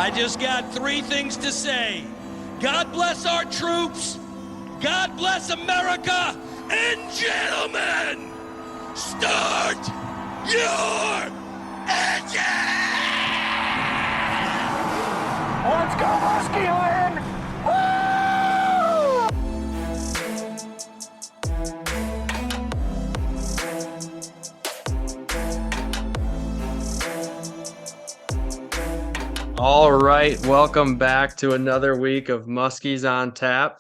I just got three things to say. God bless our troops. God bless America. And gentlemen, start your engine! Let's go, Musky League! All right, welcome back to another week of Muskies on Tap.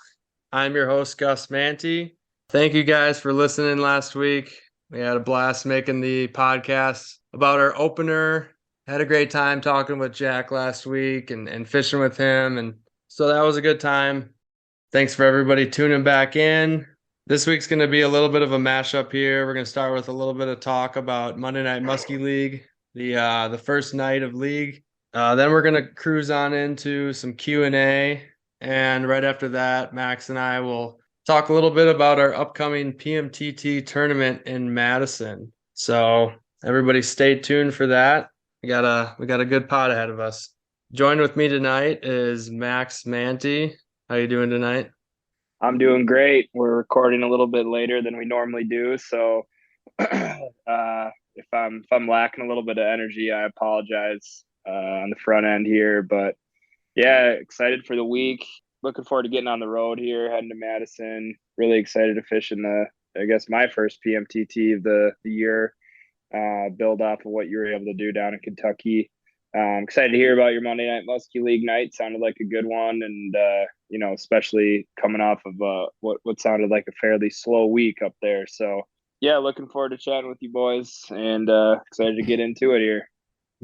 I'm your host, Gus Manti. Thank you guys for listening last week. We had a blast making the podcast about our opener. Had a great time talking with Jack last week and fishing with him. And so that was a good time. Thanks for everybody tuning back in. This week's going to be a little bit of a mashup here. We're going to start with a little bit of talk about Monday Night Musky League, the first night of league. Then we're going to cruise on into some Q&A. And right after that, Max and I will talk a little bit about our upcoming PMTT tournament in Madison. So everybody stay tuned for that. We got a good pod ahead of us. Joined with me tonight is Max Manti. How you doing tonight? I'm doing great. We're recording a little bit later than we normally do, so if I'm lacking a little bit of energy, I apologize on the front end here. But yeah, excited for the week. Looking forward to getting on the road here, heading to Madison. Really excited to fish in my first PMTT of the year. Build off of what you were able to do down in Kentucky. Excited to hear about your Monday Night Musky League night. Sounded like a good one, and especially coming off of what sounded like a fairly slow week up there. So yeah, looking forward to chatting with you boys, and excited to get into it here.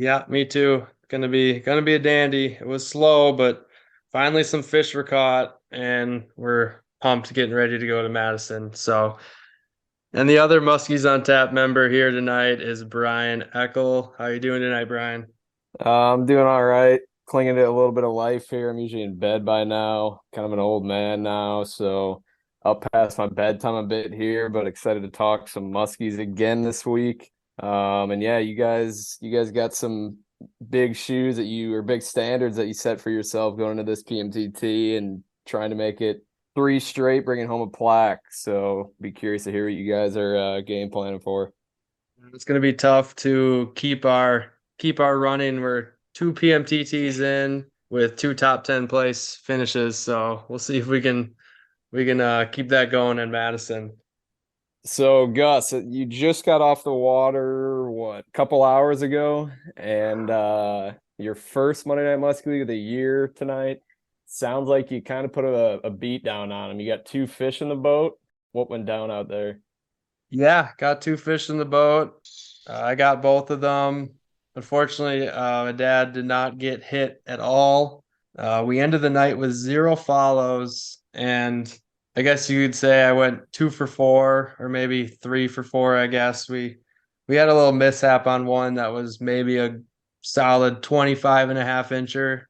Yeah, me too. Gonna be a dandy. It was slow, but finally some fish were caught, and we're pumped getting ready to go to Madison. So, and the other Muskies on Tap member here tonight is Brian Eckel. How you doing tonight, Brian? I'm doing all right. Clinging to a little bit of life here. I'm usually in bed by now. Kind of an old man now, so I'll pass my bedtime a bit here, but excited to talk some Muskies again this week. And yeah, you guys got some big shoes big standards that you set for yourself going into this PMTT and trying to make it 3 straight, bringing home a plaque. So be curious to hear what you guys are game planning for. It's going to be tough to keep our running. We're 2 PMTTs in with 2 top 10 place finishes. So we'll see if we can keep that going in Madison. So Gus, you just got off the water, a couple hours ago, and your first Monday Night Musky League of the year tonight. Sounds like you kind of put a beat down on him. You got 2 fish in the boat. What went down out there? Yeah, got 2 fish in the boat. I got both of them. Unfortunately, my dad did not get hit at all. We ended the night with 0 follows, and I guess you could say I went 2 for 4 or maybe 3 for 4, I guess. We had a little mishap on one that was maybe a solid 25.5 incher.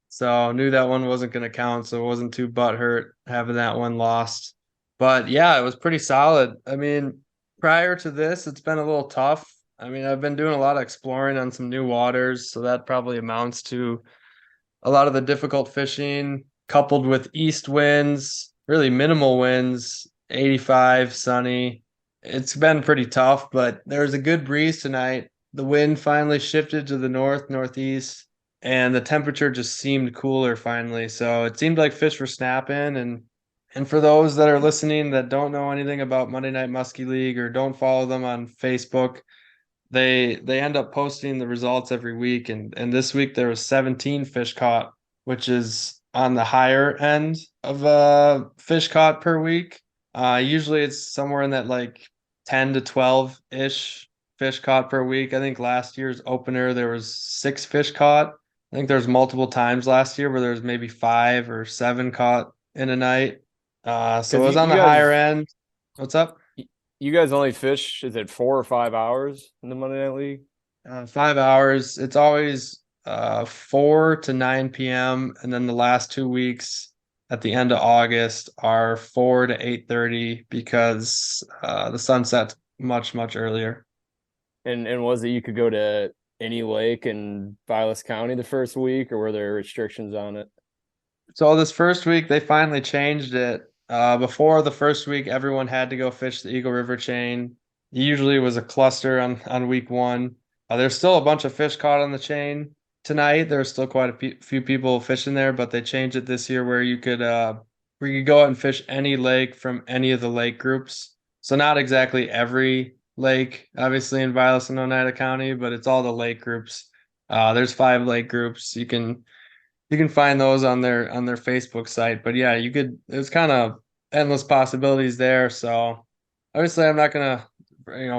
So knew that one wasn't going to count, so it wasn't too butthurt having that one lost. But yeah, it was pretty solid. I mean, prior to this, it's been a little tough. I mean, I've been doing a lot of exploring on some new waters, so that probably amounts to a lot of the difficult fishing coupled with east winds, really minimal winds, 85, sunny. It's been pretty tough, but there was a good breeze tonight. The wind finally shifted to the northeast, and the temperature just seemed cooler finally. So it seemed like fish were snapping. And for those that are listening that don't know anything about Monday Night Musky League or don't follow them on Facebook, they end up posting the results every week. And this week there was 17 fish caught, which is on the higher end of fish caught per week. Usually it's somewhere in that like 10 to 12-ish fish caught per week. I think last year's opener there was 6 fish caught. I think there's multiple times last year where there was maybe 5 or 7 caught in a night. So it was on the higher end. What's up? You guys only fish, is it 4 or 5 hours in the Monday Night League? 5 hours. It's always 4 to 9 p.m. And then the last 2 weeks at the end of August are 4 to 8:30 because the sun sets much, much earlier. And was it you could go to any lake in Vilas County the first week, or were there restrictions on it? So this first week they finally changed it. Before the first week, everyone had to go fish the Eagle River chain. Usually it was a cluster on week one. There's still a bunch of fish caught on the chain tonight. There's still quite a few people fishing there, but they changed it this year where you could go out and fish any lake from any of the lake groups. So not exactly every lake, obviously in Vilas and Oneida County, but it's all the lake groups. There's 5 lake groups. You can find those on their Facebook site. But yeah, there's kind of endless possibilities there. So obviously I'm not gonna,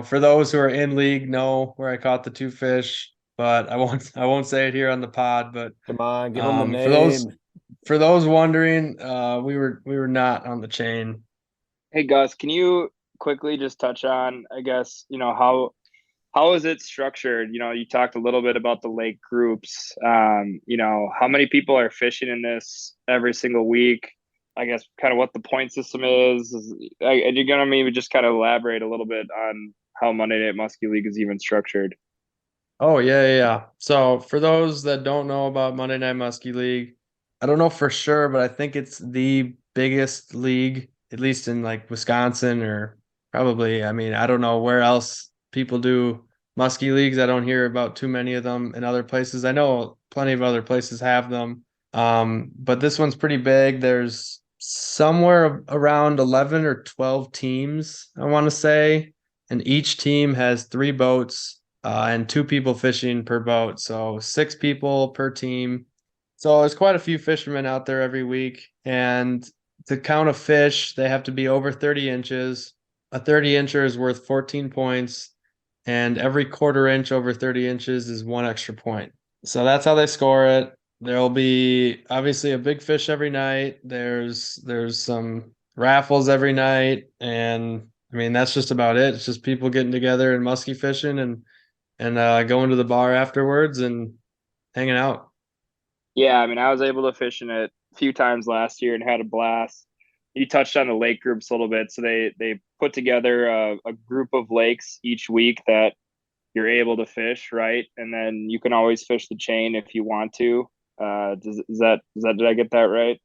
for those who are in league know where I caught the 2 fish, but I won't say it here on the pod. But Come on, give them the for those name. for those wondering, we were not on the chain. Hey Gus, can you quickly just touch on, I guess, how is it structured? You talked a little bit about the lake groups. How many people are fishing in this every single week? I guess kind of what the point system is. And you're gonna maybe just kind of elaborate a little bit on how Monday Night Musky League is even structured. Oh yeah, yeah, yeah. So for those that don't know about Monday Night Muskie League, I don't know for sure, but I think it's the biggest league, at least in like Wisconsin or probably, I mean, I don't know where else people do muskie leagues. I don't hear about too many of them in other places. I know plenty of other places have them. But this one's pretty big. There's somewhere around 11 or 12 teams, I want to say, and each team has 3 boats and 2 people fishing per boat. So 6 people per team. So there's quite a few fishermen out there every week. And to count a fish, they have to be over 30 inches. A 30 incher is worth 14 points. And every quarter inch over 30 inches is 1 extra point. So that's how they score it. There'll be obviously a big fish every night. There's some raffles every night. And I mean, that's just about it. It's just people getting together and musky fishing and going to the bar afterwards and hanging out. Yeah, I mean, I was able to fish in it a few times last year and had a blast. You touched on the lake groups a little bit, so they put together a group of lakes each week that you're able to fish, right? And then you can always fish the chain if you want to. Did I get that right?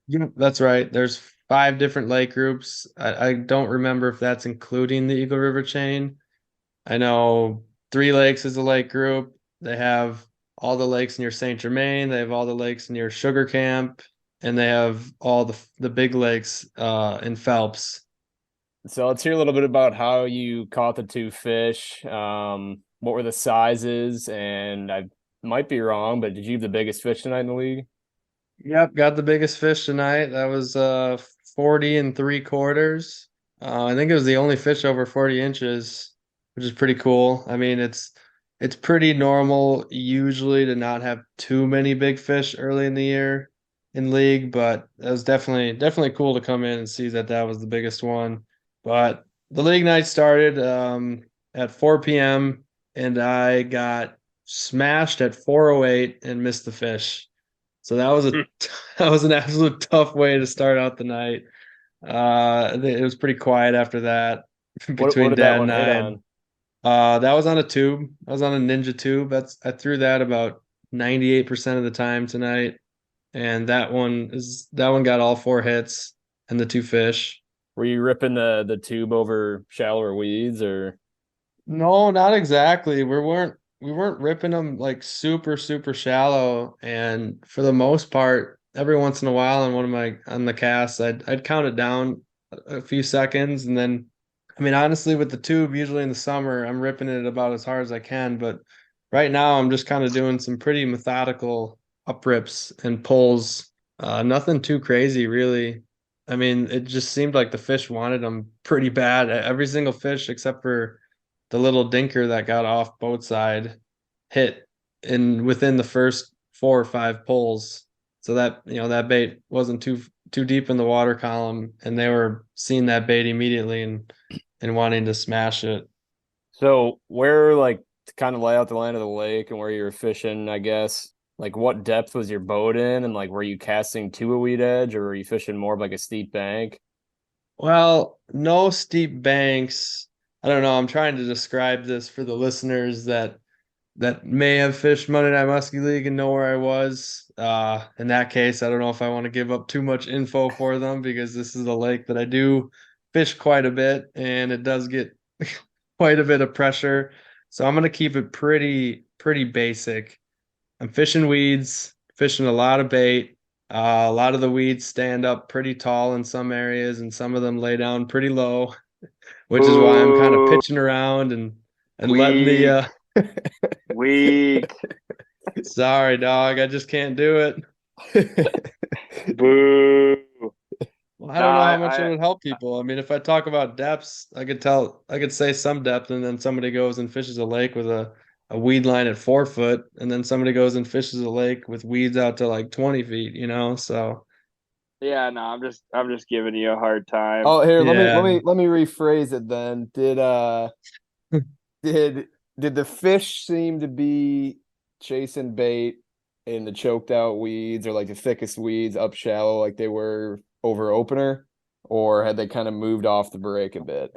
Yeah, that's right. There's 5 different lake groups. I don't remember if that's including the Eagle River chain. I know Three Lakes is a lake group. They have all the lakes near Saint Germain. They have all the lakes near Sugar Camp, and they have all the big lakes in Phelps. So let's hear a little bit about how you caught the 2 fish. What were the sizes? And I might be wrong, but did you have the biggest fish tonight in the league? Yep, got the biggest fish tonight. That was 40 3/4. I think it was the only fish over 40 inches, which is pretty cool. I mean, it's pretty normal usually to not have too many big fish early in the year in league, but it was definitely cool to come in and see that was the biggest one. But the league night started at 4 p.m. and I got smashed at 4:08 and missed the fish. So that was that was an absolute tough way to start out the night. It was pretty quiet after that What between did that Dad one and hit I. on? That was on a tube. I was on a Ninja tube. I threw that about 98% of the time tonight, and that one got all 4 hits and the 2 fish. Were you ripping the tube over shallower weeds or? No, not exactly. We weren't ripping them like super super shallow, and for the most part, every once in a while on the casts, I'd count it down a few seconds, and then I mean honestly with the tube, usually in the summer, I'm ripping it about as hard as I can, but right now I'm just kind of doing some pretty methodical uprips and pulls. Nothing too crazy really. I mean, it just seemed like the fish wanted them pretty bad. Every single fish except for the little dinker that got off boat side hit in within the first 4 or 5 pulls. So that bait wasn't too deep in the water column, and they were seeing that bait immediately and wanting to smash it. So where, like, to kind of lay out the line of the lake and where you were fishing, I guess, like what depth was your boat in, and like were you casting to a weed edge or were you fishing more of like a steep bank? Well, no steep banks. I don't know. I'm trying to describe this for the listeners that that may have fished Monday Night Musky League and know where I was. In that case, I don't know if I want to give up too much info for them because this is a lake that I do fish quite a bit and it does get quite a bit of pressure. So I'm gonna keep it pretty basic. I'm fishing weeds, fishing a lot of bait. A lot of the weeds stand up pretty tall in some areas, and some of them lay down pretty low, which is why I'm kind of Boo. pitching around and letting Weak. the Weak. sorry, dog, I just can't do it. Boo. Well, I No, don't know how much it would help people. I mean, if I talk about depths, I could say some depth, and then somebody goes and fishes a lake with a weed line at 4 foot, and then somebody goes and fishes a lake with weeds out to like 20 feet, you know? So, yeah, no, I'm just giving you a hard time. Oh, here, yeah. let me rephrase it then. Did the fish seem to be chasing bait in the choked out weeds or like the thickest weeds up shallow like they were over opener, or had they kind of moved off the break a bit?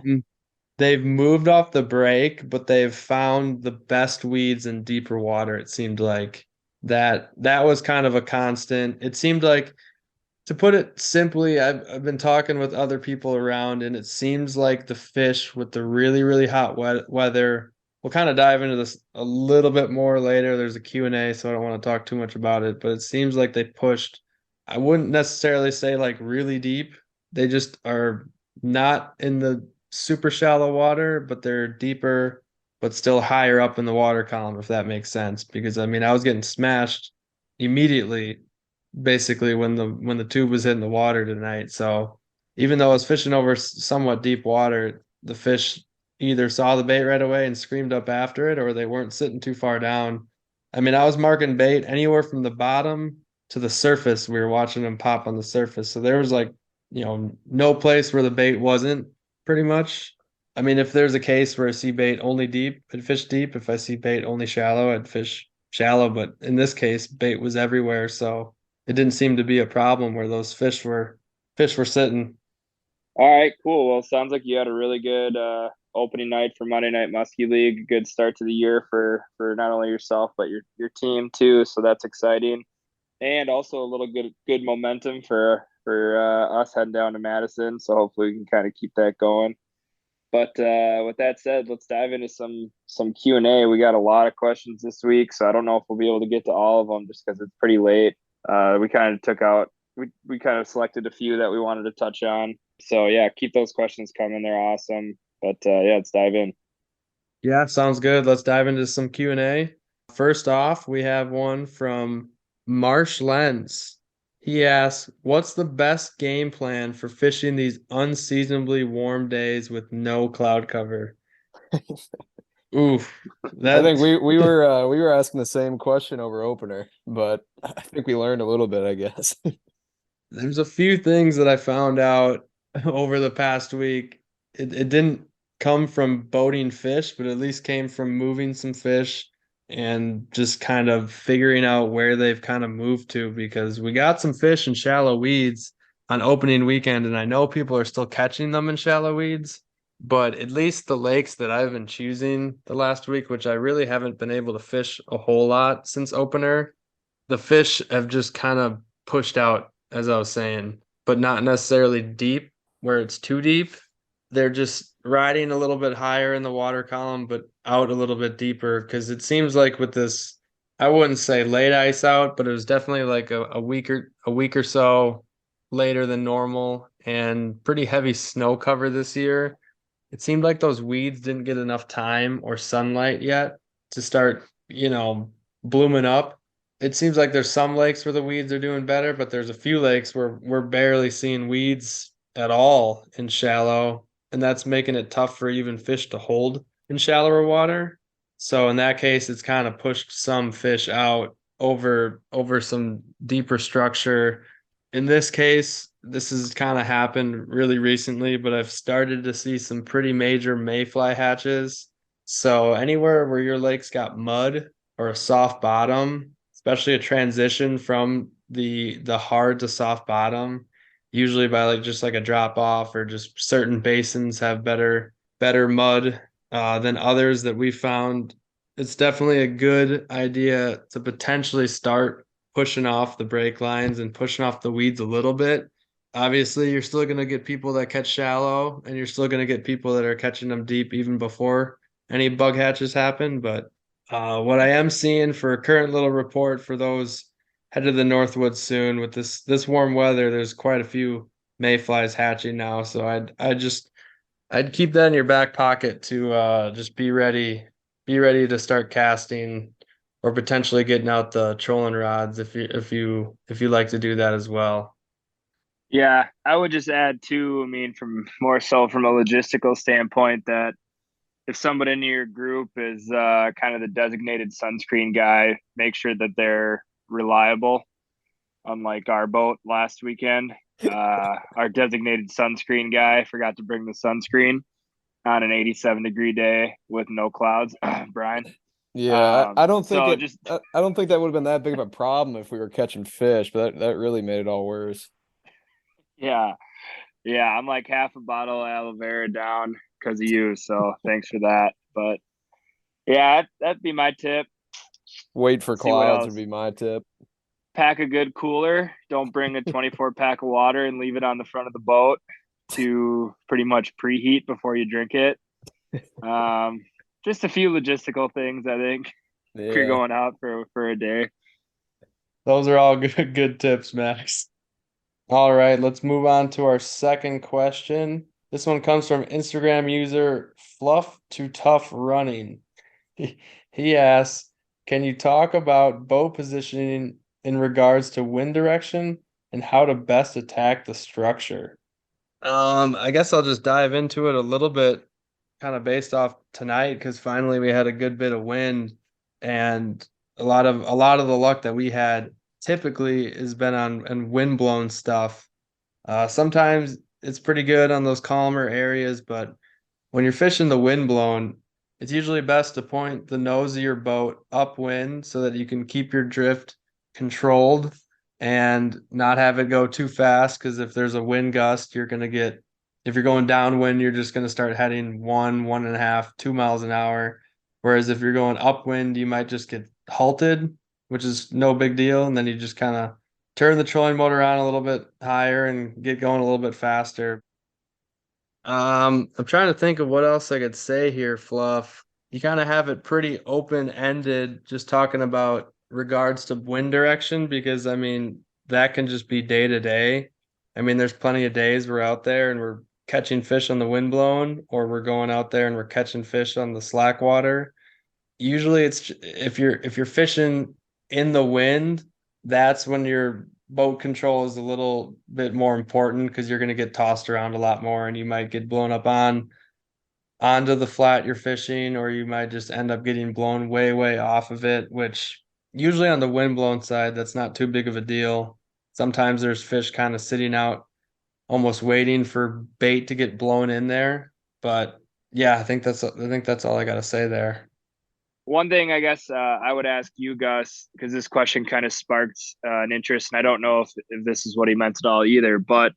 They've moved off the break, but they've found the best weeds in deeper water. It seemed like that was kind of a constant. It seemed like, to put it simply, I've been talking with other people around, and it seems like the fish with the really hot weather. We'll kind of dive into this a little bit more later. There's a Q&A, so I don't want to talk too much about it, but it seems like they pushed. I wouldn't necessarily say like really deep. They just are not in the super shallow water, but they're deeper, but still higher up in the water column, if that makes sense. Because I mean, I was getting smashed immediately, basically when the tube was hitting the water tonight. So even though I was fishing over somewhat deep water, the fish either saw the bait right away and screamed up after it, or they weren't sitting too far down. I mean, I was marking bait anywhere from the bottom to the surface. We were watching them pop on the surface. So there was like, no place where the bait wasn't, pretty much. I mean, if there's a case where I see bait only deep, I'd fish deep. If I see bait only shallow, I'd fish shallow. But in this case, bait was everywhere. So it didn't seem to be a problem where those fish were sitting. All right, cool. Well, sounds like you had a really good opening night for Monday Night Musky League. Good start to the year for not only yourself but your team too. So that's exciting, and also a little good momentum for us heading down to Madison. So hopefully we can kind of keep that going. But with that said, let's dive into some Q&A. We got a lot of questions this week, so I don't know if we'll be able to get to all of them just because it's pretty late. We kind of took out we kind of selected a few that we wanted to touch on. So yeah, keep those questions coming. They're awesome. But yeah, let's dive in. Yeah, sounds good. Let's dive into some Q&A. First off, we have one from Marsh Lens. He asks, what's the best game plan for fishing these unseasonably warm days with no cloud cover? Oof. I think That we were asking the same question over opener, but I think we learned a little bit, I guess. there's a few things that I found out over the past week. It didn't come from boating fish, but at least came from moving some fish and just kind of figuring out where they've kind of moved to, because we got some fish in shallow weeds on opening weekend, and I know people are still catching them in shallow weeds, but at least the lakes that I've been choosing the last week, which I really haven't been able to fish a whole lot since opener, the fish have just kind of pushed out, as I was saying, but not necessarily deep where it's too deep. They're just riding a little bit higher in the water column, but out a little bit deeper. Because it seems like with this, I wouldn't say late ice out, but it was definitely like a week or so later than normal, and pretty heavy snow cover this year. It seemed like those weeds didn't get enough time or sunlight yet to start, blooming up. It seems like there's some lakes where the weeds are doing better, but there's a few lakes where we're barely seeing weeds at all in shallow, and that's making it tough for even fish to hold in shallower water. So in that case, it's kind of pushed some fish out over some deeper structure. In this case, this has kind of happened really recently, but I've started to see some pretty major mayfly hatches. So anywhere where your lake's got mud or a soft bottom, especially a transition from the hard to soft bottom, usually by like just like a drop off, or just certain basins have better mud than others that we found. it's definitely a good idea to potentially start pushing off the break lines and pushing off the weeds a little bit. Obviously, you're still going to get people that catch shallow, and you're still going to get people that are catching them deep even before any bug hatches happen. But what I am seeing for a current little report for those head to the Northwoods soon with this warm weather, there's quite a few mayflies hatching now. So I'd keep that in your back pocket to just be ready to start casting or potentially getting out the trolling rods if you like to do that as well. Yeah, I would just add too, I mean, from more so from a logistical standpoint, that if somebody in your group is kind of the designated sunscreen guy, make sure that they're reliable. Unlike our boat last weekend, our designated sunscreen guy forgot to bring the sunscreen on an 87-degree day with no clouds. Brian. Yeah, I don't think So it. just I don't think that would have been that big of a problem if we were catching fish, but that really made it all worse. yeah, yeah, I'm like half a bottle of aloe vera down because of you. So thanks for that. But yeah, that'd be my tip. Wait for See what clouds would else. be my tip. Pack a good cooler. Don't bring a 24 pack of water and leave it on the front of the boat to pretty much preheat before you drink it. Just a few logistical things, I think, if you're Yeah. going out for a day. Those are all good tips, Max. All right, let's move on to our second question. This one comes from Instagram user Fluff to Tough Running. He asks, can you talk about bow positioning in regards to wind direction and how to best attack the structure? I guess I'll just dive into it a little bit, kind of based off tonight, because finally we had a good bit of wind, and a lot of the luck that we had typically has been on wind blown stuff. Sometimes it's pretty good on those calmer areas, but when you're fishing the wind blown, it's usually best to point the nose of your boat upwind so that you can keep your drift controlled and not have it go too fast. Because if there's a wind gust, if you're going downwind, you're just going to start heading 1.5, 2 miles an hour. Whereas if you're going upwind, you might just get halted, which is no big deal. And then you just kind of turn the trolling motor on a little bit higher and get going a little bit faster. I'm trying to think of what else I could say here, Fluff. You kind of have it pretty open-ended, just talking about regards to wind direction, because I mean, that can just be day to day. I mean, there's plenty of days we're out there and we're catching fish on the wind blown, or we're going out there and we're catching fish on the slack water. Usually it's if you're fishing in the wind, that's when your boat control is a little bit more important because you're going to get tossed around a lot more and you might get blown up onto the flat you're fishing, or you might just end up getting blown way off of it, which usually on the wind blown side, that's not too big of a deal. Sometimes there's fish kind of sitting out almost waiting for bait to get blown in there. But yeah, I think that's all I got to say there. One thing I guess I would ask you, Gus, because this question kind of sparked an interest, and I don't know if this is what he meant at all either. But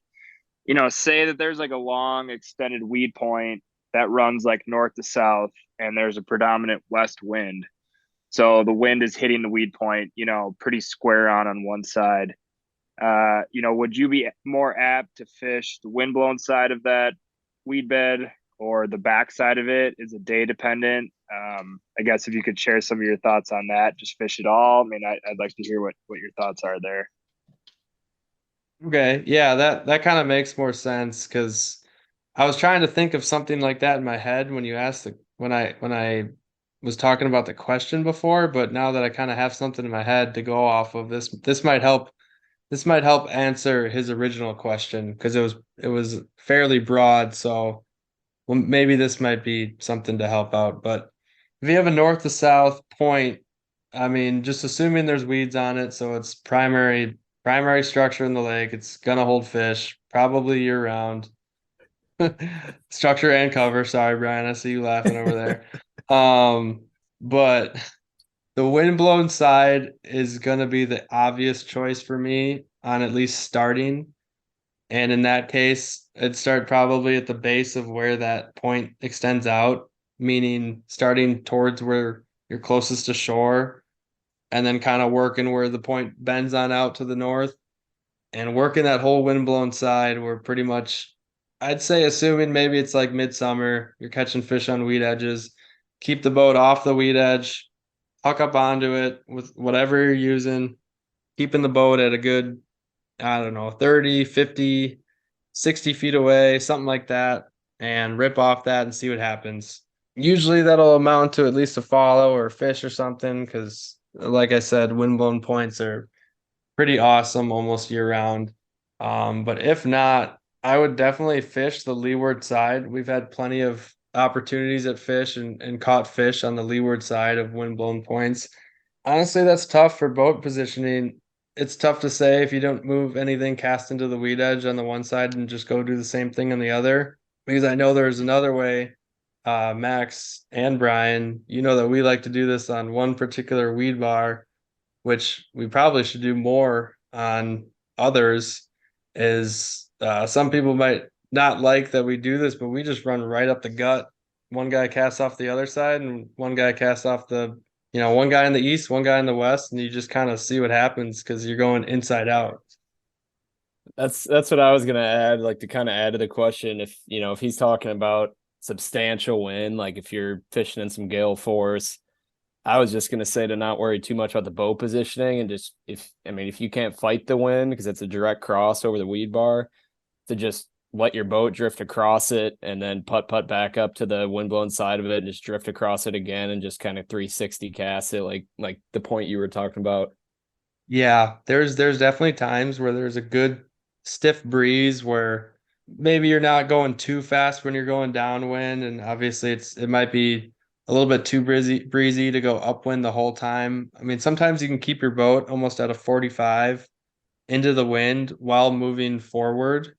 say that there's like a long extended weed point that runs like north to south, and there's a predominant west wind. So the wind is hitting the weed point, pretty square on one side. Would you be more apt to fish the windblown side of that weed bed or the back side of it? Is it day dependent? I guess if you could share some of your thoughts on that, just fish it all. I mean, I'd like to hear what your thoughts are there. Okay, yeah, that kind of makes more sense because I was trying to think of something like that in my head when you asked when I was talking about the question before, but now that I kind of have something in my head to go off of, this might help answer his original question because it was fairly broad, so well, maybe this might be something to help out. But if you have a north to south point, I mean, just assuming there's weeds on it, so it's primary structure in the lake, it's gonna hold fish probably year round. Structure and cover. Sorry, Brian, I see you laughing over there. But the windblown side is gonna be the obvious choice for me on at least starting. And in that case, it'd start probably at the base of where that point extends out, meaning starting towards where you're closest to shore, and then kind of working where the point bends on out to the north and working that whole windblown side. We're pretty much, I'd say, assuming maybe it's like midsummer, you're catching fish on weed edges, keep the boat off the weed edge, hook up onto it with whatever you're using, keeping the boat at a good, I don't know, 30, 50, 60 feet away, something like that, and rip off that and see what happens. Usually that'll amount to at least a follow or a fish or something because, like I said, windblown points are pretty awesome almost year round. But if not, I would definitely fish the leeward side. We've had plenty of opportunities at fish and caught fish on the leeward side of windblown points. Honestly, that's tough for boat positioning. It's tough to say if you don't move anything cast into the weed edge on the one side and just go do the same thing on the other. Because I know there's another way. Max and Brian, you know that we like to do this on one particular weed bar, which we probably should do more on others, is some people might not like that we do this, but we just run right up the gut. One guy casts off the other side and one guy casts off one guy in the east, one guy in the west, and you just kind of see what happens because you're going inside out. That's what I was gonna add, like to kind of add to the question. If he's talking about substantial wind, like if you're fishing in some gale force, I was just gonna say to not worry too much about the boat positioning and just if you can't fight the wind because it's a direct cross over the weed bar, to just let your boat drift across it and then putt back up to the windblown side of it and just drift across it again and just kind of 360 cast it like the point you were talking about. Yeah, there's definitely times where there's a good stiff breeze where maybe you're not going too fast when you're going downwind, and obviously it might be a little bit too breezy to go upwind the whole time. I mean, sometimes you can keep your boat almost at a 45 into the wind while moving forward,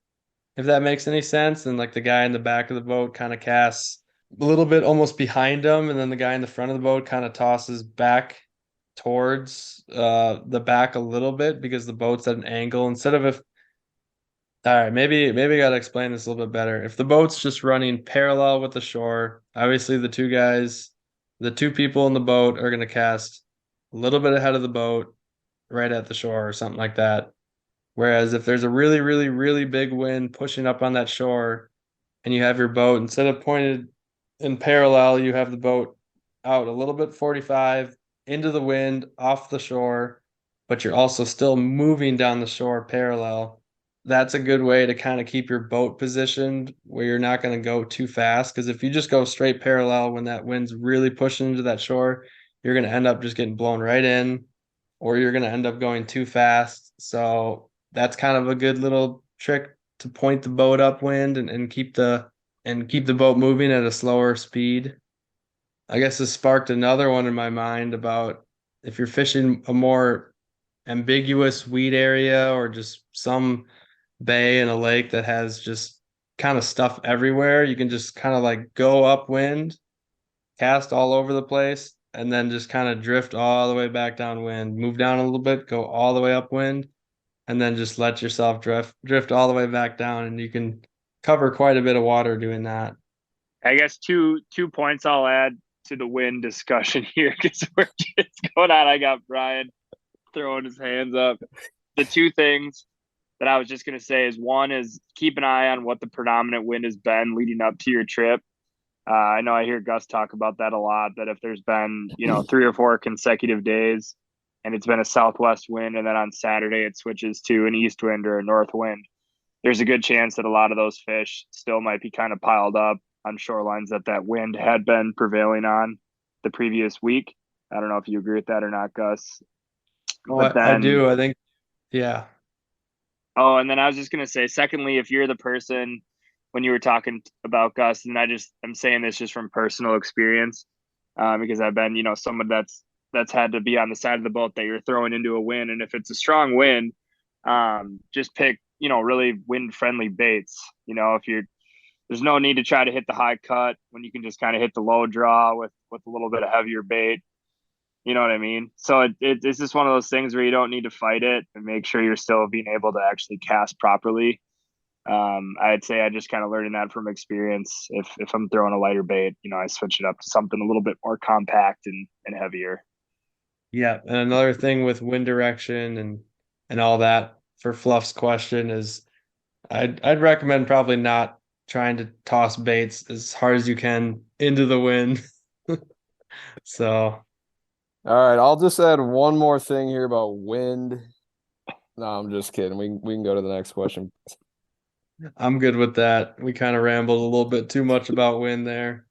if that makes any sense. And like the guy in the back of the boat kind of casts a little bit almost behind him, and then the guy in the front of the boat kind of tosses back towards the back a little bit because the boat's at an angle instead of if all right, maybe I gotta explain this a little bit better. If the boat's just running parallel with the shore, obviously the two people in the boat are gonna cast a little bit ahead of the boat, right at the shore or something like that. Whereas if there's a really, really, really big wind pushing up on that shore and you have your boat, instead of pointed in parallel, you have the boat out a little bit 45 into the wind off the shore, but you're also still moving down the shore parallel. That's a good way to kind of keep your boat positioned where you're not going to go too fast. Because if you just go straight parallel when that wind's really pushing into that shore, you're going to end up just getting blown right in, or you're going to end up going too fast. So that's kind of a good little trick to point the boat upwind and keep the boat moving at a slower speed. I guess this sparked another one in my mind about if you're fishing a more ambiguous weed area or just some bay in a lake that has just kind of stuff everywhere, you can just kind of like go upwind, cast all over the place, and then just kind of drift all the way back downwind, move down a little bit, go all the way upwind, and then just let yourself drift all the way back down, and you can cover quite a bit of water doing that. I guess two points I'll add to the win discussion here because we're just going on. I got Brian throwing his hands up. The two things that I was just going to say is one is keep an eye on what the predominant wind has been leading up to your trip. I know I hear Gus talk about that a lot, that if there's been, 3 or 4 consecutive days and it's been a southwest wind and then on Saturday it switches to an east wind or a north wind, there's a good chance that a lot of those fish still might be kind of piled up on shorelines that wind had been prevailing on the previous week. I don't know if you agree with that or not, Gus. Oh, But I then, do. I think, yeah. oh, and then I was just going to say, secondly, if you're the person when you were talking about Gus, and I'm saying this just from personal experience, because I've been, someone that's had to be on the side of the boat that you're throwing into a wind. And if it's a strong wind, just pick, really wind friendly baits. There's no need to try to hit the high cut when you can just kind of hit the low draw with a little bit of heavier bait. You know what I mean? So it's just one of those things where you don't need to fight it and make sure you're still being able to actually cast properly. I'd say I just kind of learning that from experience. If I'm throwing a lighter bait, I switch it up to something a little bit more compact and heavier. Yeah, and another thing with wind direction and all that for Fluff's question is I'd recommend probably not trying to toss baits as hard as you can into the wind. So All right, I'll just add one more thing here about wind. No, I'm just kidding. We can go to the next question. I'm good with that. We kind of rambled a little bit too much about wind there.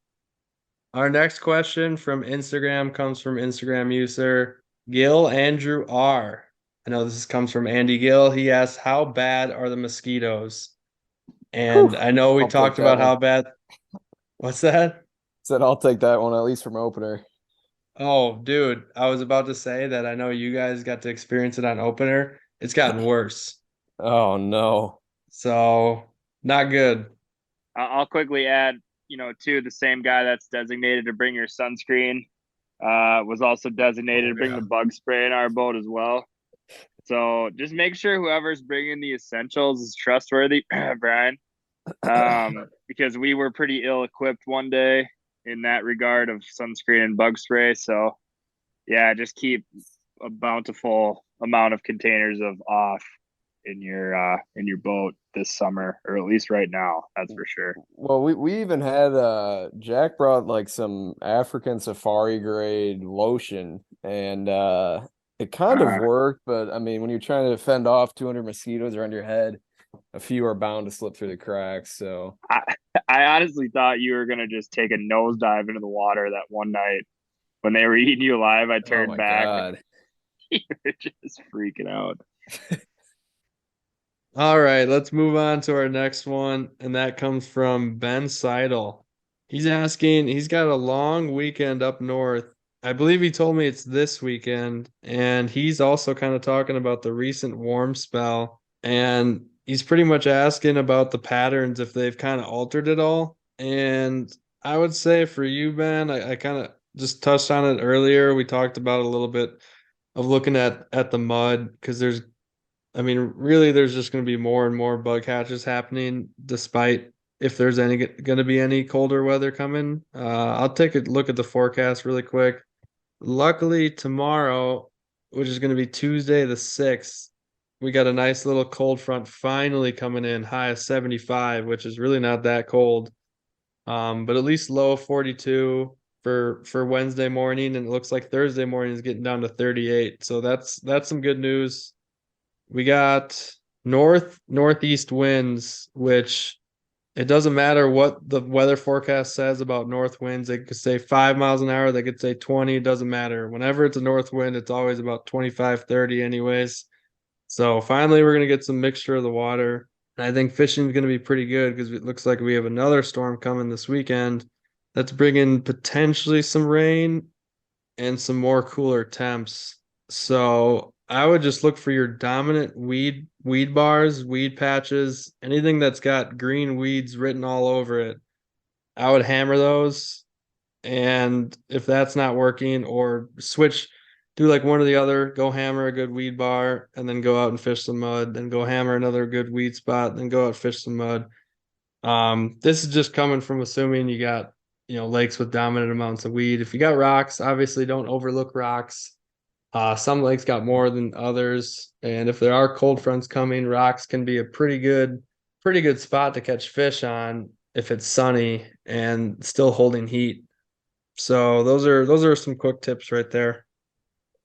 Our next question from Instagram comes from Instagram user Gil Andrew R. I know this comes from Andy Gill. He asks, "How bad are the mosquitoes?" Whew, And I know we I'll take talked that about one. how bad. What's that? Said I'll take that one at least from opener. Oh, dude, I was about to say that I know you guys got to experience it on opener. It's gotten worse. Oh no. So, not good. I'll quickly add, too, the same guy that's designated to bring your sunscreen was also designated to bring the bug spray in our boat as well. So just make sure whoever's bringing the essentials is trustworthy, Brian, because we were pretty ill equipped one day in that regard of sunscreen and bug spray. So yeah, just keep a bountiful amount of containers of off in your boat this summer, or at least right now. That's for sure. Well, we even had Jack brought like some African safari grade lotion and it kind of worked, but I mean when you're trying to fend off 200 mosquitoes around your head, a few are bound to slip through the cracks. So I honestly thought you were gonna just take a nosedive into the water that one night when they were eating you alive. I oh turned my back. God. You were just freaking out. All right, let's move on to our next one, and that comes from Ben Seidel. He's asking, he's got a long weekend up north. I believe he told me it's this weekend, and he's also kind of talking about the recent warm spell, and he's pretty much asking about the patterns if they've kind of altered it all. And I would say for you, Ben, I kind of just touched on it earlier. We talked about a little bit of looking at the mud because really, there's just going to be more and more bug hatches happening, despite if there's any going to be any colder weather coming. I'll take a look at the forecast really quick. Luckily, tomorrow, which is going to be Tuesday the 6th, we got a nice little cold front finally coming in, high of 75, which is really not that cold. But at least low of 42 for Wednesday morning, and it looks like Thursday morning is getting down to 38. So that's some good news. We got northeast winds, which it doesn't matter what the weather forecast says about north winds. They could say 5 miles an hour, they could say 20, it doesn't matter. Whenever it's a north wind, it's always about 25, 30 anyways. So finally we're gonna get some mixture of the water. And I think fishing is gonna be pretty good because it looks like we have another storm coming this weekend that's bringing potentially some rain and some more cooler temps. So I would just look for your dominant weed bars, weed patches, anything that's got green weeds written all over it. I would hammer those. And if that's not working, or switch, do like one or the other, go hammer a good weed bar and then go out and fish some mud, then go hammer another good weed spot, then go out fish some mud. This is just coming from assuming you got, lakes with dominant amounts of weed. If you got rocks, obviously don't overlook rocks. Some lakes got more than others, and if there are cold fronts coming, rocks can be a pretty good spot to catch fish on if it's sunny and still holding heat. So those are some quick tips right there.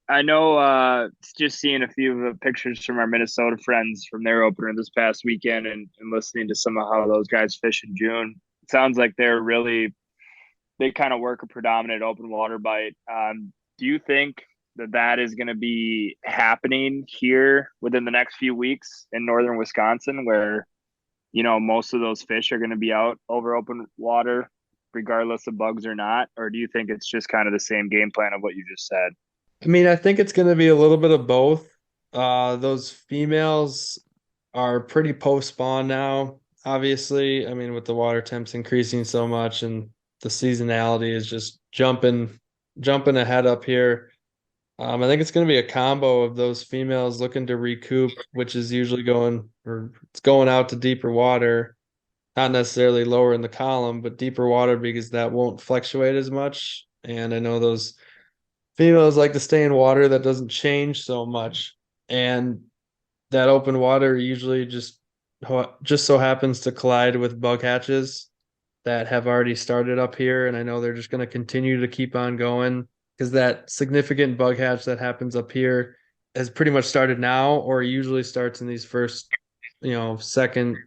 I know just seeing a few of the pictures from our Minnesota friends from their opener this past weekend and listening to some of how those guys fish in June. It sounds like they kind of work a predominant open water bite. Do you think that is going to be happening here within the next few weeks in northern Wisconsin, where most of those fish are going to be out over open water, regardless of bugs or not? Or do you think it's just kind of the same game plan of what you just said? I mean, I think it's going to be a little bit of both. Those females are pretty post spawn now, obviously. I mean, with the water temps increasing so much and the seasonality is just jumping ahead up here. I think it's going to be a combo of those females looking to recoup, which is usually it's going out to deeper water, not necessarily lower in the column, but deeper water because that won't fluctuate as much. And I know those females like to stay in water that doesn't change so much. And that open water usually just so happens to collide with bug hatches that have already started up here. And I know they're just going to continue to keep on going because that significant bug hatch that happens up here has pretty much started now, or usually starts in these first, second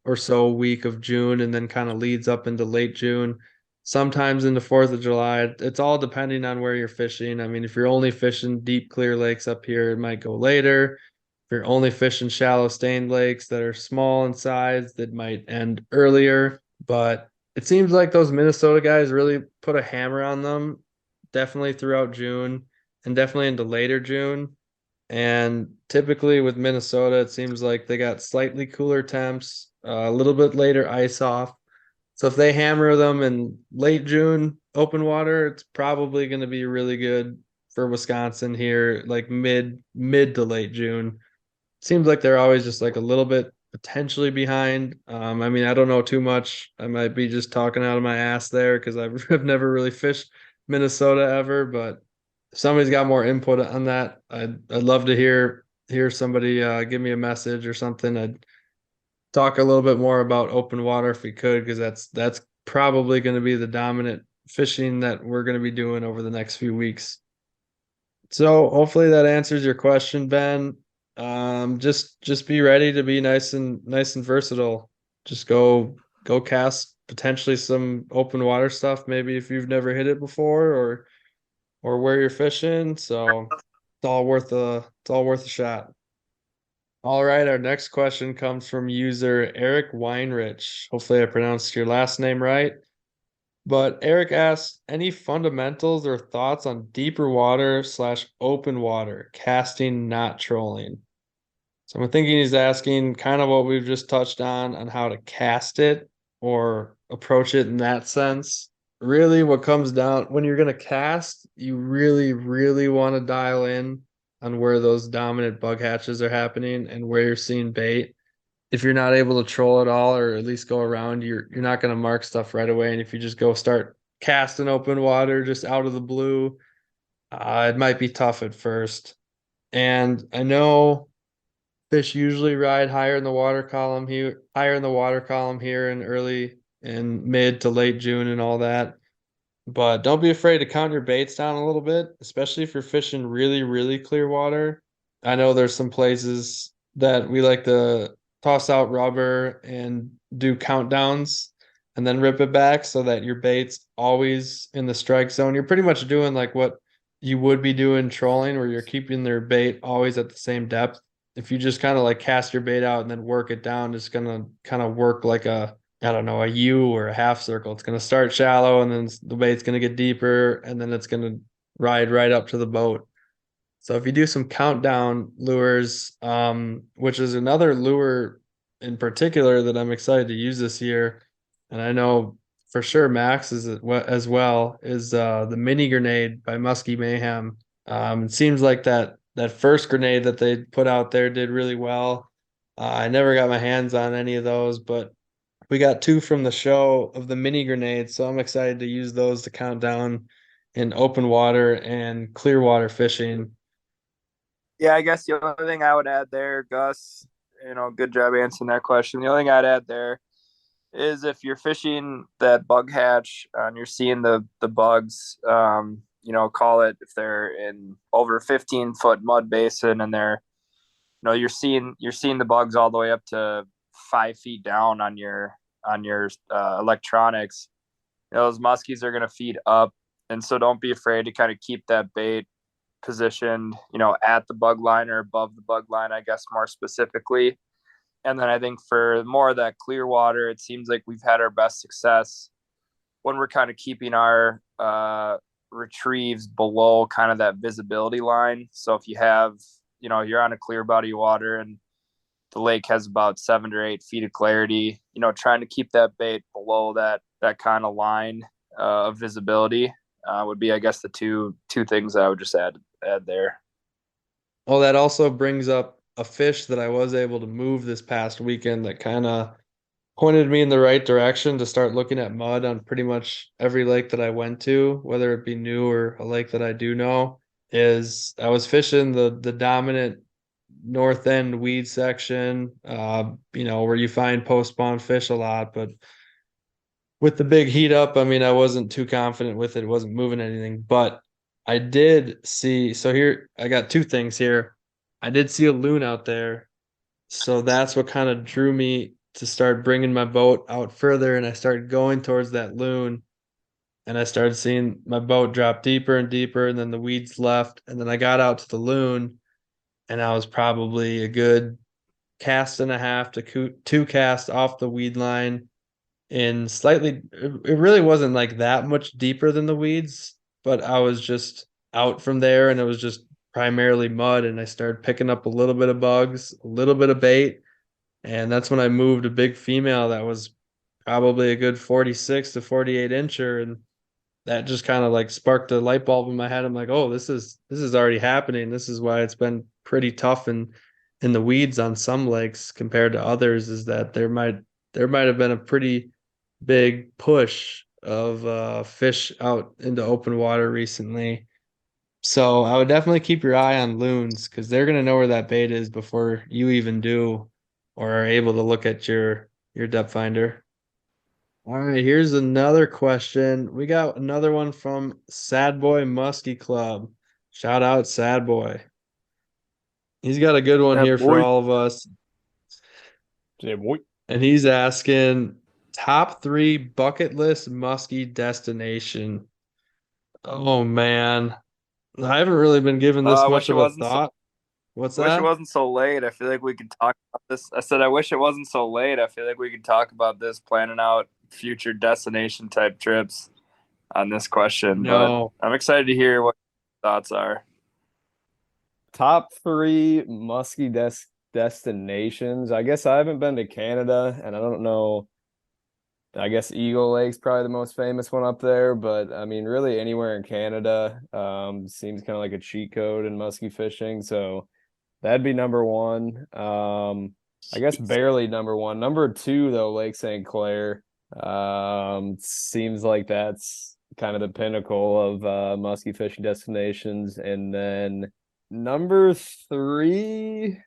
or so week of June, and then kind of leads up into late June, sometimes into 4th of July. It's all depending on where you're fishing. I mean, if you're only fishing deep, clear lakes up here, it might go later. If you're only fishing shallow stained lakes that are small in size, that might end earlier. But it seems like those Minnesota guys really put a hammer on them, definitely throughout June and definitely into later June. And typically with Minnesota, it seems like they got slightly cooler temps, a little bit later ice off. So if they hammer them in late June, open water, it's probably going to be really good for Wisconsin here, like mid to late June. Seems like they're always just like a little bit potentially behind. I mean, I don't know too much. I might be just talking out of my ass there because I've never really fished Minnesota ever, but if somebody's got more input on that, I'd love to hear somebody give me a message or something. I'd talk a little bit more about open water if we could, because that's probably going to be the dominant fishing that we're going to be doing over the next few weeks. So hopefully that answers your question, Ben. Just be ready to be nice and versatile. Just go cast potentially some open water stuff, maybe if you've never hit it before, or where you're fishing. So it's all worth a shot. All right, our next question comes from user Eric Weinrich. Hopefully I pronounced your last name right. But Eric asks, any fundamentals or thoughts on deeper water / open water, casting, not trolling? So I'm thinking he's asking kind of what we've just touched on how to cast it or approach it in that sense. Really, what comes down when you're going to cast, you really, really want to dial in on where those dominant bug hatches are happening and where you're seeing bait. If you're not able to troll at all, or at least go around, you're not going to mark stuff right away. And if you just go start casting open water just out of the blue, it might be tough at first. And I know fish usually ride higher in the water column here in early and mid to late June and all that. But don't be afraid to count your baits down a little bit, especially if you're fishing really, really clear water. I know there's some places that we like to toss out rubber and do countdowns and then rip it back so that your bait's always in the strike zone. You're pretty much doing like what you would be doing trolling, where you're keeping their bait always at the same depth. If you just kind of like cast your bait out and then work it down, it's gonna kind of work like a U or a half circle. It's gonna start shallow and then the bait's gonna get deeper and then it's gonna ride right up to the boat. So if you do some countdown lures, which is another lure in particular that I'm excited to use this year, and I know for sure Max is as well, is the mini grenade by Musky Mayhem. It seems like that first grenade that they put out there did really well. I never got my hands on any of those, but we got 2 from the show of the mini grenades, so I'm excited to use those to count down in open water and clear water fishing. Yeah, I guess the only thing I would add there, Gus, good job answering that question. The only thing I'd add there is if you're fishing that bug hatch and you're seeing the bugs, call it if they're in over 15-foot mud basin and they're, you're seeing the bugs all the way up to 5 feet down on your electronics. Those muskies are going to feed up, and so don't be afraid to kind of keep that bait positioned, at the bug line or above the bug line, I guess more specifically. And then I think for more of that clear water, it seems like we've had our best success when we're kind of keeping our retrieves below kind of that visibility line. So if you have, you're on a clear body of water and the lake has about 7 or 8 feet of clarity, trying to keep that bait below that kind of line of visibility would be, I guess, the two things I would just add add there. Well, that also brings up a fish that I was able to move this past weekend that kind of pointed me in the right direction to start looking at mud on pretty much every lake that I went to, whether it be new or a lake that I do know. Is I was fishing the dominant north end weed section, where you find post spawn fish a lot, but with the big heat up, I mean, I wasn't too confident with it. It wasn't moving anything, but I did see. So here, I got two things here. I did see a loon out there. So that's what kind of drew me to start bringing my boat out further. And I started going towards that loon. And I started seeing my boat drop deeper and deeper. And then the weeds left. And then I got out to the loon. And I was probably a good cast and a half to two casts off the weed line in slightly it really wasn't like that much deeper than the weeds, but I was just out from there and it was just primarily mud and I started picking up a little bit of bugs, a little bit of bait, and that's when I moved a big female that was probably a good 46 to 48 incher, and that just kind of like sparked a light bulb in my head. I'm like, oh, this is already happening. This is why it's been pretty tough in the weeds on some lakes compared to others, is that there might have been a pretty big push of fish out into open water recently. So I would definitely keep your eye on loons because they're gonna know where that bait is before you even do or are able to look at your depth finder. All right, here's another question. We got another one from Sad Boy Musky Club. Shout out Sad Boy. He's got a good one Yeah, here for boy. all of us. Yeah, boy. And he's asking top three bucket list musky destination. Oh man. I haven't really been given this I much wish it of a wasn't so. thought. What's Wish it that? wasn't so late. I feel like we could talk about this. I said I wish it wasn't so late. I feel like we could talk about this, planning out future destination type trips on this question. But No. I'm excited to hear what your thoughts are. Top three musky destinations. I guess I haven't been to Canada, and I don't know. I guess Eagle Lake's probably the most famous one up there, but I mean, really anywhere in Canada seems kind of like a cheat code in musky fishing. So that'd be number one. I guess barely number one. Number two, though, Lake St. Clair. Seems like that's kind of the pinnacle of musky fishing destinations. And then number three,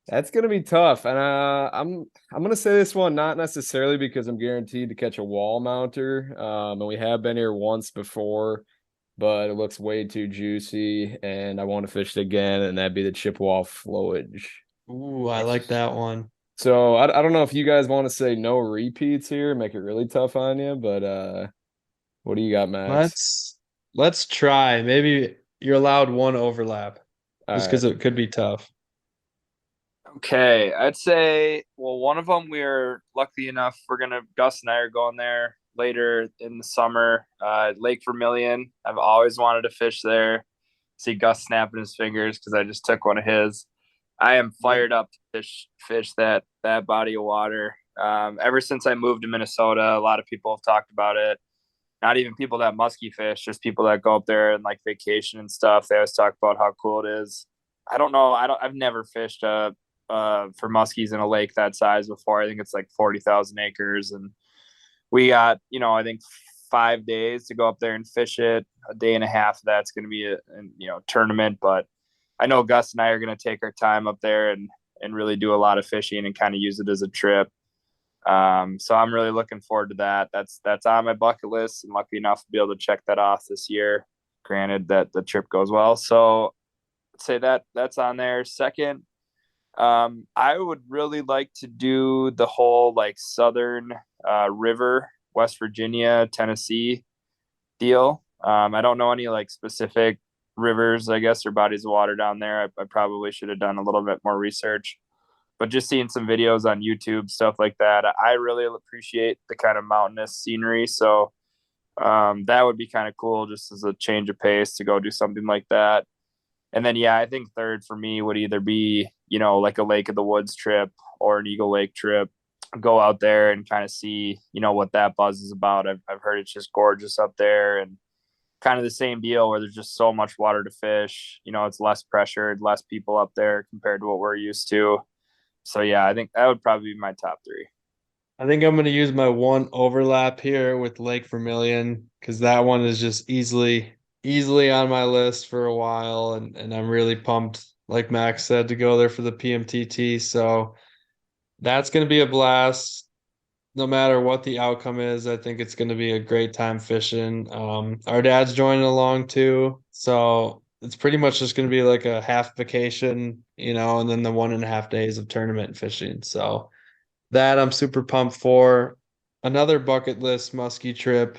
that's gonna be tough. And I'm gonna say this one not necessarily because I'm guaranteed to catch a wall mounter. And we have been here once before, but it looks way too juicy, and I want to fish it again, and that'd be the Chippewa flowage. Ooh, I like that one. So I don't know if you guys want to say no repeats here, make it really tough on you, but what do you got, Max? Let's try. Maybe you're allowed one overlap All just because right. it could be tough. Okay, I'd say, well, one of them we're lucky enough Gus and I are going there later in the summer. Lake Vermilion. I've always wanted to fish there. See Gus snapping his fingers because I just took one of his. I am fired up to fish that body of water. Ever since I moved to Minnesota, a lot of people have talked about it. Not even people that musky fish, just people that go up there and like vacation and stuff. They always talk about how cool it is. I don't know. I've never fished for muskies in a lake that size before. I think it's like 40,000 acres, and we got I think 5 days to go up there and fish it. A day and a half of that's going to be a tournament, but I know Gus and I are going to take our time up there and really do a lot of fishing and kind of use it as a trip. So I'm really looking forward to that. That's on my bucket list, and lucky enough to be able to check that off this year. Granted that the trip goes well, so I'd say that's on there. Second, I would really like to do the whole like southern river, West Virginia, Tennessee deal. I don't know any like specific rivers, I guess, or bodies of water down there. I probably should have done a little bit more research, but just seeing some videos on YouTube, stuff like that, I really appreciate the kind of mountainous scenery. So that would be kind of cool just as a change of pace to go do something like that. And then, yeah, I think third for me would either be, like a Lake of the Woods trip or an Eagle Lake trip. Go out there and kind of see, what that buzz is about. I've heard it's just gorgeous up there, and kind of the same deal where there's just so much water to fish. It's less pressured, less people up there compared to what we're used to. So yeah, I think that would probably be my top three. I think I'm going to use my one overlap here with Lake Vermilion because that one is just easily on my list for a while, and I'm really pumped, like Max said, to go there for the PMTT. So that's going to be a blast. No matter what the outcome is, I think it's going to be a great time fishing. Our dad's joining along too, so it's pretty much just going to be like a half vacation, and then the 1.5 days of tournament fishing. So that I'm super pumped for. Another bucket list muskie trip,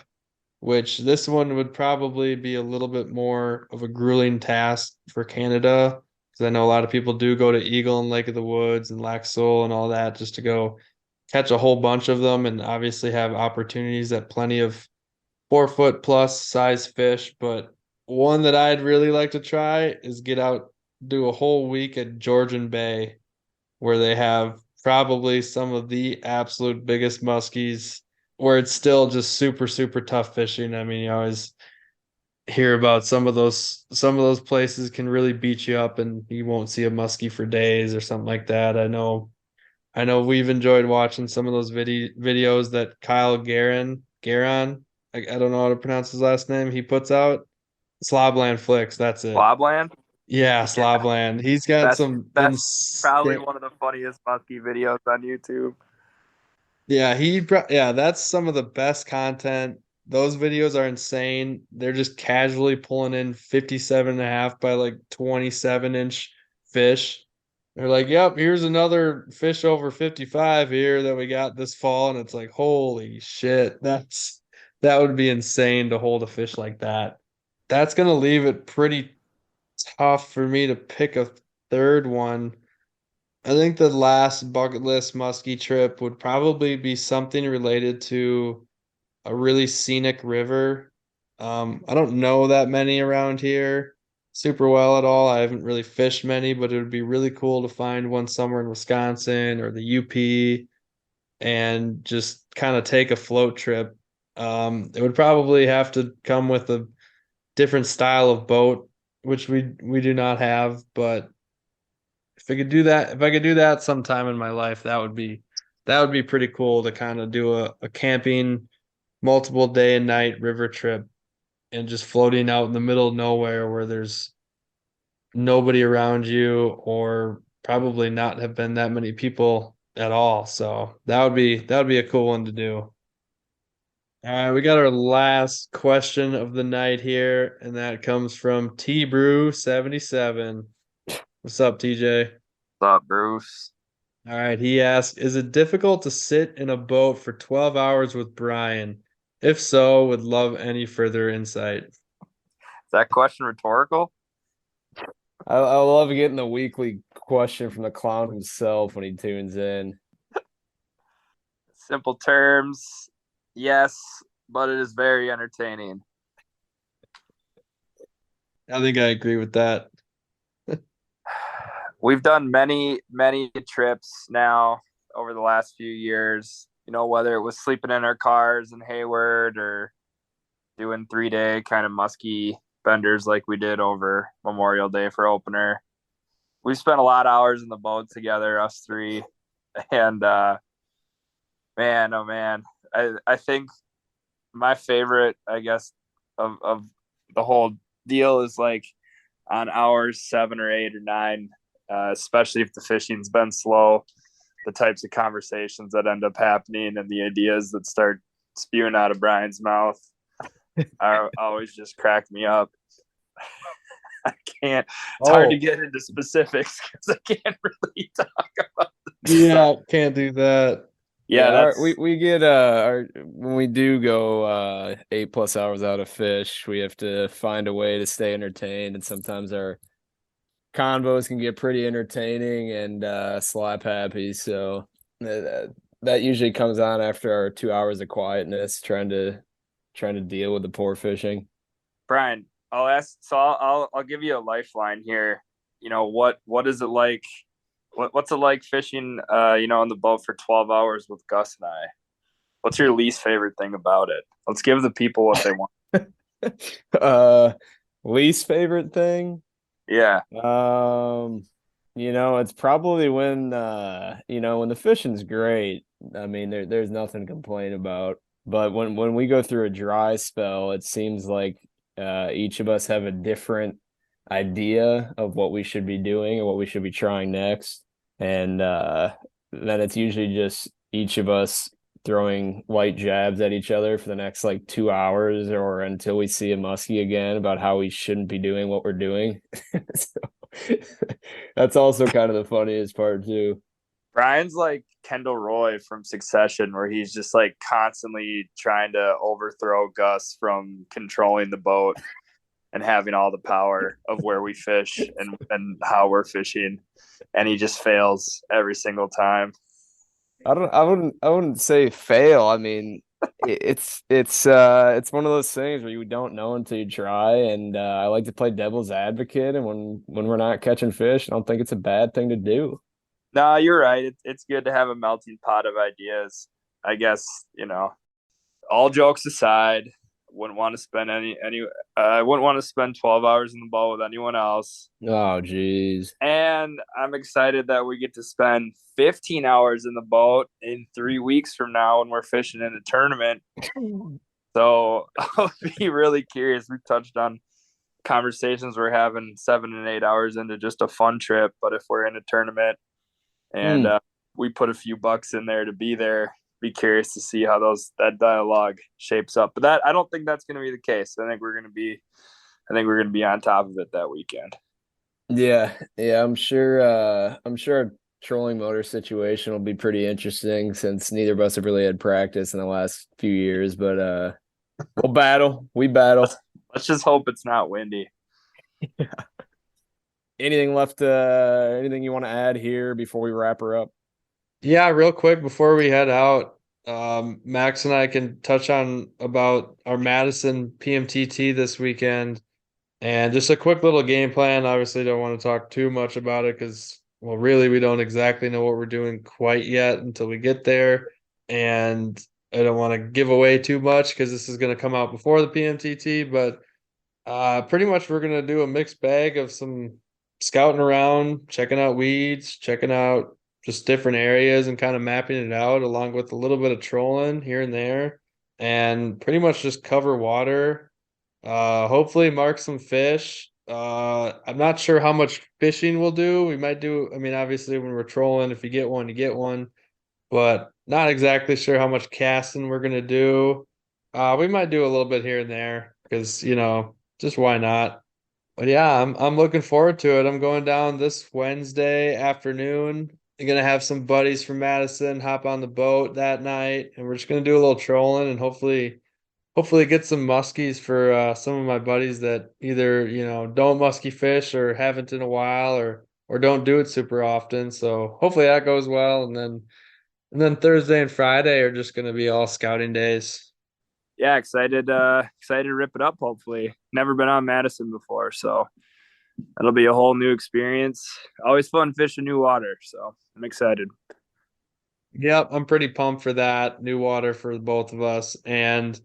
which this one would probably be a little bit more of a grueling task for Canada, because I know a lot of people do go to Eagle and Lake of the Woods and Lac Seul and all that just to go catch a whole bunch of them, and obviously have opportunities at plenty of 4 foot plus size fish. But one that I'd really like to try is get out, do a whole week at Georgian Bay, where they have probably some of the absolute biggest muskies, where it's still just super, super tough fishing. I mean, you always hear about some of those places can really beat you up and you won't see a muskie for days or something like that. I know we've enjoyed watching some of those videos that Kyle Garon, I don't know how to pronounce his last name, he puts out. Slobland Flicks, that's it. Slobland? Yeah, Slobland. He's got that's probably one of the funniest muskie videos on YouTube. Yeah, that's some of the best content. Those videos are insane. They're just casually pulling in 57.5 by like 27-inch fish. They're like, yep, here's another fish over 55 here that we got this fall. And it's like, holy shit, that would be insane to hold a fish like that. That's gonna leave it pretty tough for me to pick a third one. I think the last bucket list muskie trip would probably be something related to a really scenic river. I don't know that many around here super well at all. I haven't really fished many, but it would be really cool to find one somewhere in Wisconsin or the UP and just kind of take a float trip. It would probably have to come with a different style of boat, which we do not have, but if I could do that sometime in my life, that would be pretty cool to kind of do a camping multiple day and night river trip and just floating out in the middle of nowhere where there's nobody around you or probably not have been that many people at all. So that would be a cool one to do. All right, we got our last question of the night here, and that comes from T Brew 77. What's up, TJ? What's up, Bruce? All right, he asked, is it difficult to sit in a boat for 12 hours with Brian? If so, would love any further insight. Is that question rhetorical? I love getting the weekly question from the clown himself when he tunes in. Simple terms, yes, but it is very entertaining. I think I agree with that. We've done many, many trips now over the last few years, whether it was sleeping in our cars in Hayward or doing 3-day kind of musky benders like we did over Memorial Day for opener. We've spent a lot of hours in the boat together, us three. And man, oh man, I think my favorite, I guess, of the whole deal is like on hours 7 or 8 or 9. Especially if the fishing's been slow, the types of conversations that end up happening and the ideas that start spewing out of Brian's mouth are always just crack me up. I can't. It's hard to get into specifics because I can't really talk about this. Yeah, can't do that. Yeah, we get when we do go 8+ hours out of fish, we have to find a way to stay entertained, and sometimes our convos can get pretty entertaining and slap happy. So that usually comes on after our 2 hours of quietness, trying to deal with the poor fishing. Brian, I'll give you a lifeline here. What is it like? What's it like fishing in the boat for 12 hours with Gus and I? What's your least favorite thing about it? Let's give the people what they want. Least favorite thing? Yeah. It's probably when when the fishing's great. I mean, there's nothing to complain about. But when we go through a dry spell, it seems like each of us have a different idea of what we should be doing and what we should be trying next. And then it's usually just each of us throwing light jabs at each other for the next like 2 hours or until we see a muskie again about how we shouldn't be doing what we're doing. So that's also kind of the funniest part too. Brian's like Kendall Roy from Succession, where he's just like constantly trying to overthrow Gus from controlling the boat and having all the power of where we fish and how we're fishing. And he just fails every single time. I wouldn't say fail. I mean, it's one of those things where you don't know until you try. And I like to play devil's advocate. And when we're not catching fish, I don't think it's a bad thing to do. No, you're right. It's good to have a melting pot of ideas. I guess, all jokes aside, wouldn't want to spend I wouldn't want to spend 12 hours in the boat with anyone else. Oh, geez. And I'm excited that we get to spend 15 hours in the boat in 3 weeks from now when we're fishing in a tournament. So I'll be really curious. We've touched on conversations we're having 7 and 8 hours into just a fun trip. But if we're in a tournament and we put a few bucks in there to be there, be curious to see how that dialogue shapes up. But that I don't think that's going to be the case. I think we're going to be on top of it that weekend. Yeah, I'm sure a trolling motor situation will be pretty interesting since neither of us have really had practice in the last few years, but we'll battle. We battle. Let's just hope it's not windy. Yeah. Anything left anything you want to add here before we wrap her up? Yeah, real quick before we head out, Max and I can touch on about our Madison PMTT this weekend. And just a quick little game plan. Obviously, don't want to talk too much about it because, well, really, we don't exactly know what we're doing quite yet until we get there. And I don't want to give away too much because this is going to come out before the PMTT. But pretty much, we're going to do a mixed bag of some scouting around, checking out weeds, checking out just different areas and kind of mapping it out, along with a little bit of trolling here and there, and pretty much just cover water. Hopefully mark some fish. I'm not sure how much fishing we'll do. We might do, I mean, obviously when we're trolling, if you get one, you get one, but not exactly sure how much casting we're gonna do. We might do a little bit here and there because, just why not? But yeah, I'm looking forward to it. I'm going down this Wednesday afternoon. I'm gonna have some buddies from Madison hop on the boat that night, and we're just gonna do a little trolling and hopefully get some muskies for some of my buddies that either don't musky fish or haven't in a while or don't do it super often. So hopefully that goes well, and then Thursday and Friday are just going to be all scouting days. Yeah, excited to rip it up. Hopefully, never been on Madison before, so it'll be a whole new experience. Always fun fishing new water, so I'm excited. Yep, I'm pretty pumped for that. New water for both of us. And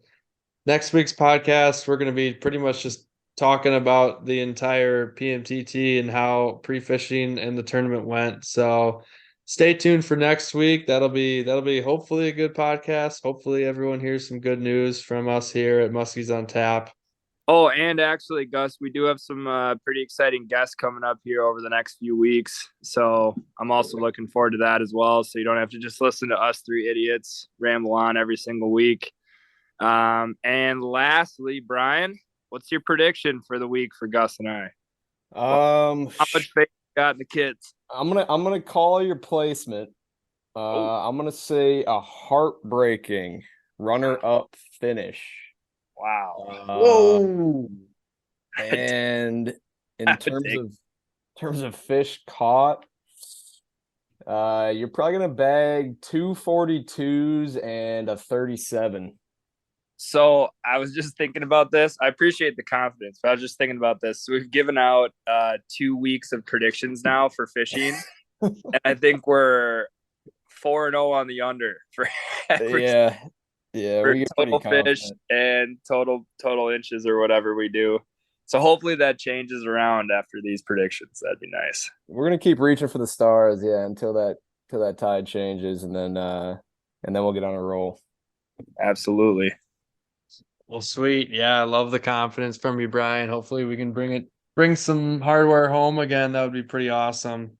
next week's podcast, we're going to be pretty much just talking about the entire PMTT and how pre-fishing and the tournament went. So stay tuned for next week. That'll be hopefully a good podcast. Hopefully everyone hears some good news from us here at Muskies on Tap. Oh, and actually, Gus, we do have some pretty exciting guests coming up here over the next few weeks. So I'm also looking forward to that as well. So you don't have to just listen to us three idiots ramble on every single week. And lastly, Brian, what's your prediction for the week for Gus and I? How much faith you got in the kids? I'm gonna call your placement. I'm gonna say a heartbreaking runner-up finish. Wow. Whoa. And in terms of fish caught, you're probably gonna bag 242s and a 37. So I was just thinking about this. I appreciate the confidence, but I was just thinking about this. So we've given out 2 weeks of predictions now for fishing, and I think we're 4-0 on the under for average. Yeah. Yeah, for we get pretty total fish confident. and total inches or whatever we do. So hopefully that changes around after these predictions. That'd be nice. We're gonna keep reaching for the stars, yeah, until that tide changes, and then we'll get on a roll. Absolutely. Well, sweet. Yeah, I love the confidence from you, Brian. Hopefully we can bring some hardware home again. That would be pretty awesome.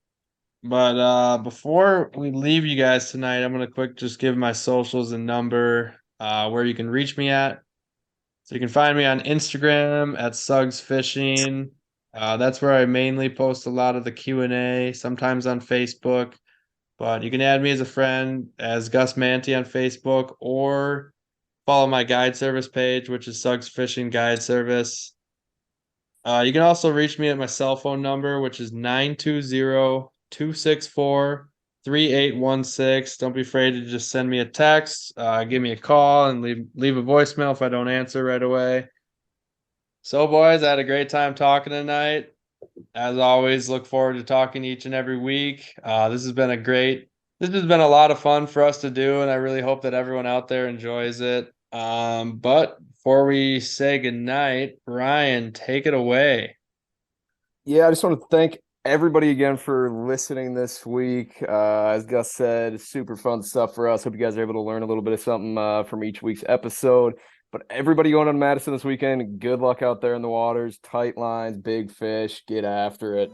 But before we leave you guys tonight, I'm gonna quick just give my socials and number where you can reach me at. So you can find me on Instagram at Suggs Fishing. That's where I mainly post a lot of the Q&A, sometimes on Facebook. But you can add me as a friend as Gus Manty on Facebook, or follow my guide service page, which is Suggs Fishing Guide Service. You can also reach me at my cell phone number, which is 920-264-3816. Don't be afraid to just send me a text, give me a call, and leave a voicemail if I don't answer right away. So, boys, I had a great time talking tonight. As always, look forward to talking each and every week. This has been a lot of fun for us to do, and I really hope that everyone out there enjoys it. But before we say goodnight, Ryan, take it away. Yeah, I just want to thank everybody again for listening this week. As Gus said, super fun stuff for us. Hope you guys are able to learn a little bit of something from each week's episode. But everybody going on Madison this weekend, good luck out there in the waters, tight lines, big fish, get after it.